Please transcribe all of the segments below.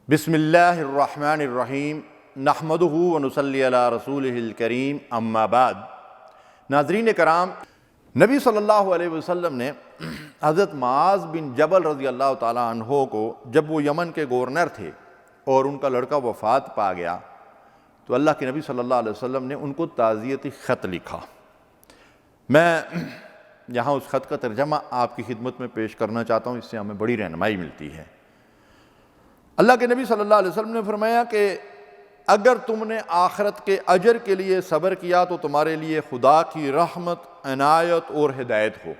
بسم اللہ الرحمن الرحیم نحمدہ ونصلی علی رسولہ الکریم اما بعد۔ ناظرین کرام، نبی صلی اللہ علیہ وسلم نے حضرت معاذ بن جبل رضی اللہ تعالیٰ عنہ کو جب وہ یمن کے گورنر تھے اور ان کا لڑکا وفات پا گیا تو اللہ کے نبی صلی اللہ علیہ وسلم نے ان کو تعزیتی خط لکھا۔ میں یہاں اس خط کا ترجمہ آپ کی خدمت میں پیش کرنا چاہتا ہوں، اس سے ہمیں بڑی رہنمائی ملتی ہے۔ اللہ کے نبی صلی اللہ علیہ وسلم نے فرمایا کہ اگر تم نے آخرت کے اجر کے لیے صبر کیا تو تمہارے لیے خدا کی رحمت، عنایت اور ہدایت ہو،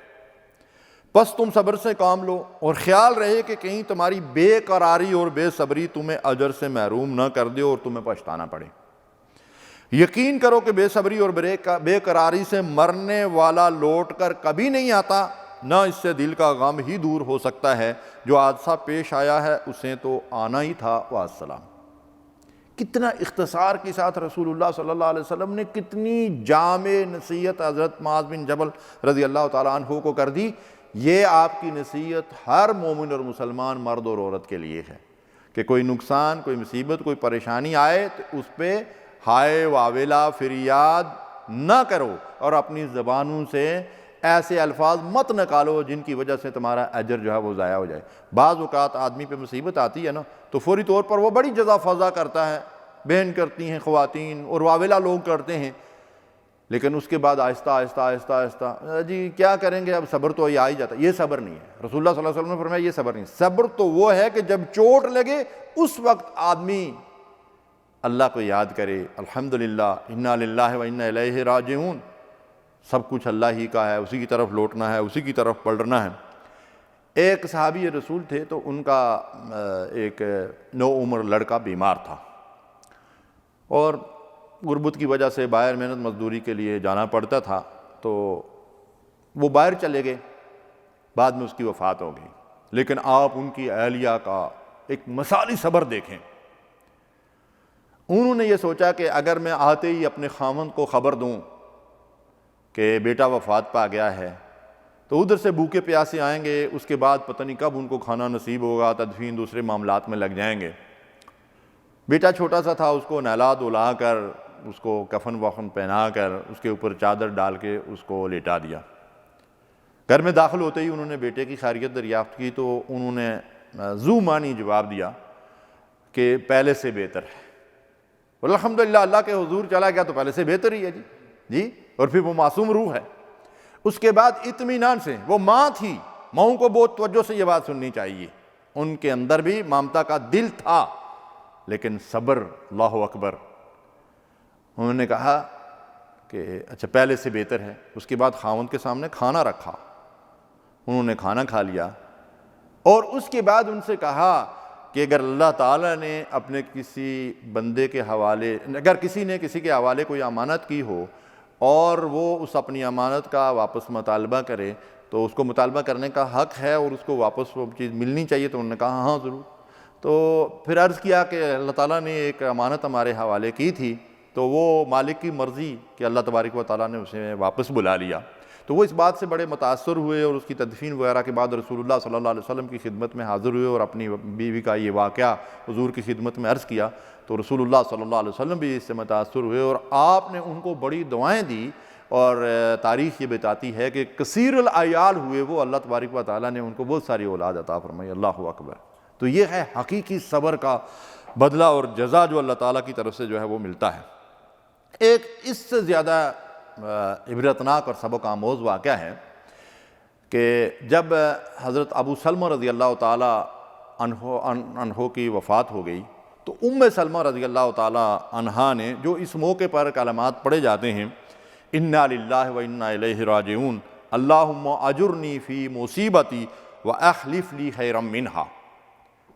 پس تم صبر سے کام لو اور خیال رہے کہ کہیں تمہاری بے قراری اور بے صبری تمہیں اجر سے محروم نہ کر دے اور تمہیں پچھتانا پڑے۔ یقین کرو کہ بے صبری اور بے قراری سے مرنے والا لوٹ کر کبھی نہیں آتا، نہ اس سے دل کا غم ہی دور ہو سکتا ہے، جو حادثہ پیش آیا ہے اسے تو آنا ہی تھا، والسلام۔ کتنا اختصار کے ساتھ رسول اللہ صلی اللہ علیہ وسلم نے کتنی جامع نصیحت حضرت معاذ بن جبل رضی اللہ تعالیٰ عنہ کو کر دی۔ یہ آپ کی نصیحت ہر مومن اور مسلمان مرد اور عورت کے لیے ہے کہ کوئی نقصان، کوئی مصیبت، کوئی پریشانی آئے تو اس پہ ہائے واویلا فریاد نہ کرو اور اپنی زبانوں سے ایسے الفاظ مت نکالو جن کی وجہ سے تمہارا اجر جو ہے وہ ضائع ہو جائے۔ بعض اوقات آدمی پہ مصیبت آتی ہے نا تو فوری طور پر وہ بڑی جزا فضا کرتا ہے، بہن کرتی ہیں خواتین اور واویلا لوگ کرتے ہیں، لیکن اس کے بعد آہستہ آہستہ آہستہ آہستہ جی کیا کریں گے، اب صبر تو یہ آ ہی جاتا ہے۔ یہ صبر نہیں ہے، رسول اللہ صلی اللہ علیہ وسلم نے فرمایا یہ صبر نہیں۔ صبر تو وہ ہے کہ جب چوٹ لگے اس وقت آدمی اللہ کو یاد کرے، الحمدللہ انا للہ و انا الیہ راجعون، سب کچھ اللہ ہی کا ہے، اسی کی طرف لوٹنا ہے، اسی کی طرف پلٹنا ہے۔ ایک صحابی رسول تھے تو ان کا ایک نو عمر لڑکا بیمار تھا اور غربت کی وجہ سے باہر محنت مزدوری کے لیے جانا پڑتا تھا، تو وہ باہر چلے گئے، بعد میں اس کی وفات ہو گئی۔ لیکن آپ ان کی اہلیہ کا ایک مثالی صبر دیکھیں۔ انہوں نے یہ سوچا کہ اگر میں آتے ہی اپنے خاوند کو خبر دوں کہ بیٹا وفات پا گیا ہے تو ادھر سے بھوکے پیاسے آئیں گے، اس کے بعد پتہ نہیں کب ان کو کھانا نصیب ہوگا، تدفین دوسرے معاملات میں لگ جائیں گے۔ بیٹا چھوٹا سا تھا، اس کو نہلا دھلا کر، اس کو کفن وفن پہنا کر، اس کے اوپر چادر ڈال کے اس کو لیٹا دیا۔ گھر میں داخل ہوتے ہی انہوں نے بیٹے کی خیریت دریافت کی تو انہوں نے ذو معنی جواب دیا کہ پہلے سے بہتر ہے۔ الحمدللہ اللہ کے حضور چلا گیا تو پہلے سے بہتر ہی ہے جی، اور پھر وہ معصوم روح ہے۔ اس کے بعد اطمینان سے، وہ ماں تھی، ماؤں کو بہت توجہ سے یہ بات سننی چاہیے، ان کے اندر بھی ممتا کا دل تھا لیکن صبر، اللہ اکبر۔ انہوں نے کہا کہ اچھا پہلے سے بہتر ہے۔ اس کے بعد خاوند کے سامنے کھانا رکھا، انہوں نے کھانا کھا لیا اور اس کے بعد ان سے کہا کہ اگر اللہ تعالیٰ نے اپنے کسی بندے کے حوالے، اگر کسی نے کسی کے حوالے کوئی امانت کی ہو اور وہ اس اپنی امانت کا واپس مطالبہ کرے تو اس کو مطالبہ کرنے کا حق ہے اور اس کو واپس وہ چیز ملنی چاہیے، تو انہوں نے کہا ہاں ضرور۔ تو پھر عرض کیا کہ اللہ تعالیٰ نے ایک امانت ہمارے حوالے کی تھی تو وہ مالک کی مرضی کہ اللہ تبارک و تعالیٰ نے اسے واپس بلا لیا۔ تو وہ اس بات سے بڑے متاثر ہوئے اور اس کی تدفین وغیرہ کے بعد رسول اللہ صلی اللہ علیہ وسلم کی خدمت میں حاضر ہوئے اور اپنی بیوی کا یہ واقعہ حضور کی خدمت میں عرض کیا تو رسول اللہ صلی اللہ علیہ وسلم بھی اس سے متاثر ہوئے اور آپ نے ان کو بڑی دعائیں دی، اور تاریخ یہ بتاتی ہے کہ کثیر العیال ہوئے وہ، اللہ تبارک و تعالیٰ نے ان کو بہت ساری اولاد عطا فرمائی، اللہ اکبر۔ تو یہ ہے حقیقی صبر کا بدلہ اور جزا جو اللہ تعالیٰ کی طرف سے جو ہے وہ ملتا ہے۔ ایک اس سے زیادہ عبرتناک اور سبق آموز واقعہ ہے کہ جب حضرت ابو سلمہ رضی اللہ تعالیٰ عنہ کی وفات ہو گئی تو ام سلمہ رضی اللہ تعالیٰ عنہا نے جو اس موقع پر کلمات پڑھے جاتے ہیں، انا للہ و انا الیہ راجعون، اللہم اجرنی فی مصیبتی واخلف لی خیرا منہا،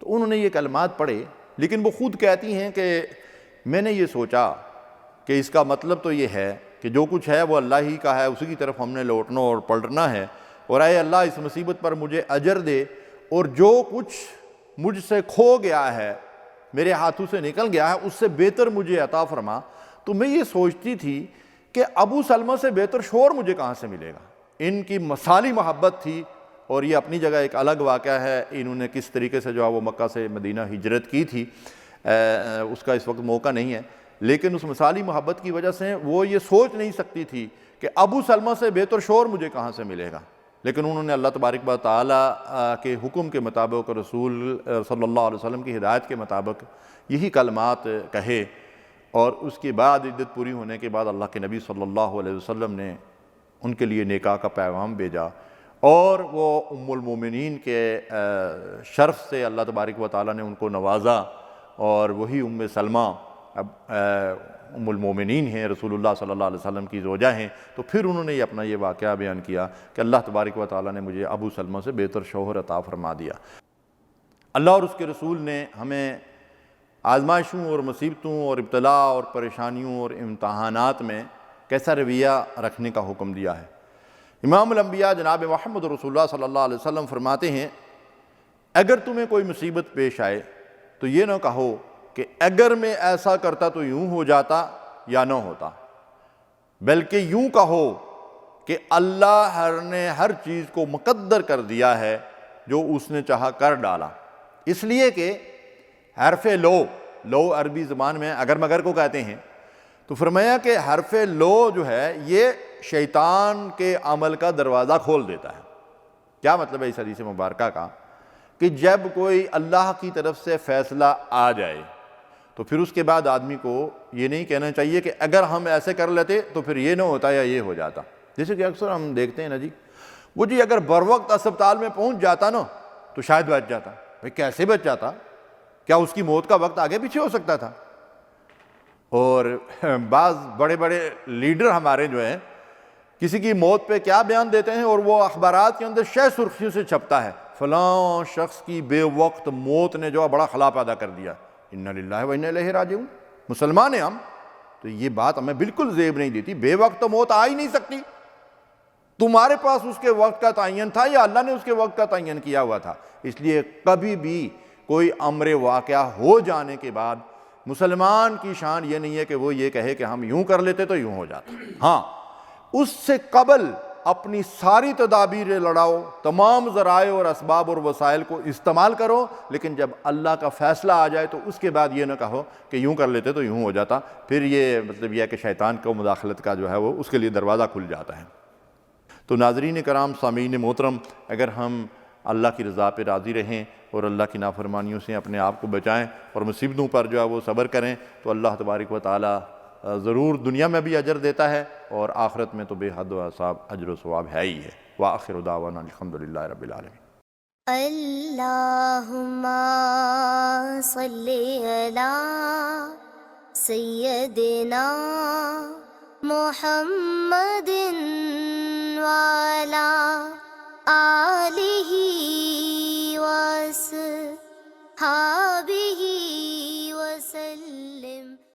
تو انہوں نے یہ کلمات پڑھے، لیکن وہ خود کہتی ہیں کہ میں نے یہ سوچا کہ اس کا مطلب تو یہ ہے کہ جو کچھ ہے وہ اللہ ہی کا ہے، اسی کی طرف ہم نے لوٹنا اور پلٹنا ہے، اور اے اللہ اس مصیبت پر مجھے اجر دے، اور جو کچھ مجھ سے کھو گیا ہے، میرے ہاتھوں سے نکل گیا ہے، اس سے بہتر مجھے عطا فرما۔ تو میں یہ سوچتی تھی کہ ابو سلمہ سے بہتر شوہر مجھے کہاں سے ملے گا، ان کی مثالی محبت تھی اور یہ اپنی جگہ ایک الگ واقعہ ہے، انہوں نے کس طریقے سے جو ہے وہ مکہ سے مدینہ ہجرت کی تھی، اس کا اس وقت موقع نہیں ہے، لیکن اس مثالی محبت کی وجہ سے وہ یہ سوچ نہیں سکتی تھی کہ ابو سلمہ سے بہتر شوہر مجھے کہاں سے ملے گا، لیکن انہوں نے اللہ تبارک و تعالیٰ کے حکم کے مطابق، رسول صلی اللہ علیہ وسلم کی ہدایت کے مطابق یہی کلمات کہے، اور اس کے بعد عدت پوری ہونے کے بعد اللہ کے نبی صلی اللہ علیہ وسلم نے ان کے لیے نکاح کا پیغام بھیجا، اور وہ ام المومنین کے شرف سے اللہ تبارک و تعالیٰ نے ان کو نوازا، اور وہی ام سلمہ اب ام المومنین ہیں، رسول اللہ صلی اللہ علیہ وسلم کی زوجہ ہیں۔ تو پھر انہوں نے اپنا یہ واقعہ بیان کیا کہ اللہ تبارک و تعالیٰ نے مجھے ابو سلمہ سے بہتر شوہر عطا فرما دیا۔ اللہ اور اس کے رسول نے ہمیں آزمائشوں اور مصیبتوں اور ابتلاء اور پریشانیوں اور امتحانات میں کیسا رویہ رکھنے کا حکم دیا ہے۔ امام الانبیاء جناب محمد رسول اللہ صلی اللہ علیہ وسلم فرماتے ہیں، اگر تمہیں کوئی مصیبت پیش آئے تو یہ نہ کہو کہ اگر میں ایسا کرتا تو یوں ہو جاتا یا نہ ہوتا، بلکہ یوں کہو کہ اللہ نے ہر چیز کو مقدر کر دیا ہے، جو اس نے چاہا کر ڈالا۔ اس لیے کہ حرف لو عربی زبان میں اگر مگر کو کہتے ہیں، تو فرمایا کہ حرف لو جو ہے یہ شیطان کے عمل کا دروازہ کھول دیتا ہے۔ کیا مطلب ہے اس حدیث مبارکہ کا؟ کہ جب کوئی اللہ کی طرف سے فیصلہ آ جائے تو پھر اس کے بعد آدمی کو یہ نہیں کہنا چاہیے کہ اگر ہم ایسے کر لیتے تو پھر یہ نہ ہوتا یا یہ ہو جاتا۔ جیسے کہ اکثر ہم دیکھتے ہیں نا جی اگر بروقت اسپتال میں پہنچ جاتا نا تو شاید بچ جاتا۔ بھئی کیسے بچ جاتا؟ کیا اس کی موت کا وقت آگے پیچھے ہو سکتا تھا؟ اور بعض بڑے بڑے لیڈر ہمارے جو ہیں کسی کی موت پہ کیا بیان دیتے ہیں، اور وہ اخبارات کے اندر شہ سرخیوں سے چھپتا ہے، فلاں شخص کی بے وقت موت نے جو ہے بڑا خلا پیدا کر دیا، انا للہ و انا الیہ راجعون۔ مسلمان ہیں ہم، تو یہ بات ہمیں بالکل زیب نہیں دیتی، بے وقت تو موت آ ہی نہیں سکتی۔ تمہارے پاس اس کے وقت کا تعین تھا یا اللہ نے اس کے وقت کا تعین کیا ہوا تھا؟ اس لیے کبھی بھی کوئی امر واقعہ ہو جانے کے بعد مسلمان کی شان یہ نہیں ہے کہ وہ یہ کہے کہ ہم یوں کر لیتے تو یوں ہو جاتا۔ ہاں، اس سے قبل اپنی ساری تدابیر لڑاؤ، تمام ذرائع اور اسباب اور وسائل کو استعمال کرو، لیکن جب اللہ کا فیصلہ آ جائے تو اس کے بعد یہ نہ کہو کہ یوں کر لیتے تو یوں ہو جاتا۔ پھر یہ مطلب یہ ہے کہ شیطان کو مداخلت کا جو ہے وہ اس کے لیے دروازہ کھل جاتا ہے۔ تو ناظرین کرام، سامعین محترم، اگر ہم اللہ کی رضا پہ راضی رہیں اور اللہ کی نافرمانیوں سے اپنے آپ کو بچائیں اور مصیبتوں پر جو ہے وہ صبر کریں تو اللہ تبارک و تعالیٰ ضرور دنیا میں بھی اجر دیتا ہے، اور آخرت میں تو بے حد و حساب اجر و ثواب ہے ہی ہے۔ وآخر دعوانا الحمدللہ رب العالمین۔ اللہم صلی علی سیدنا محمد وعلی آلہ وصحبہ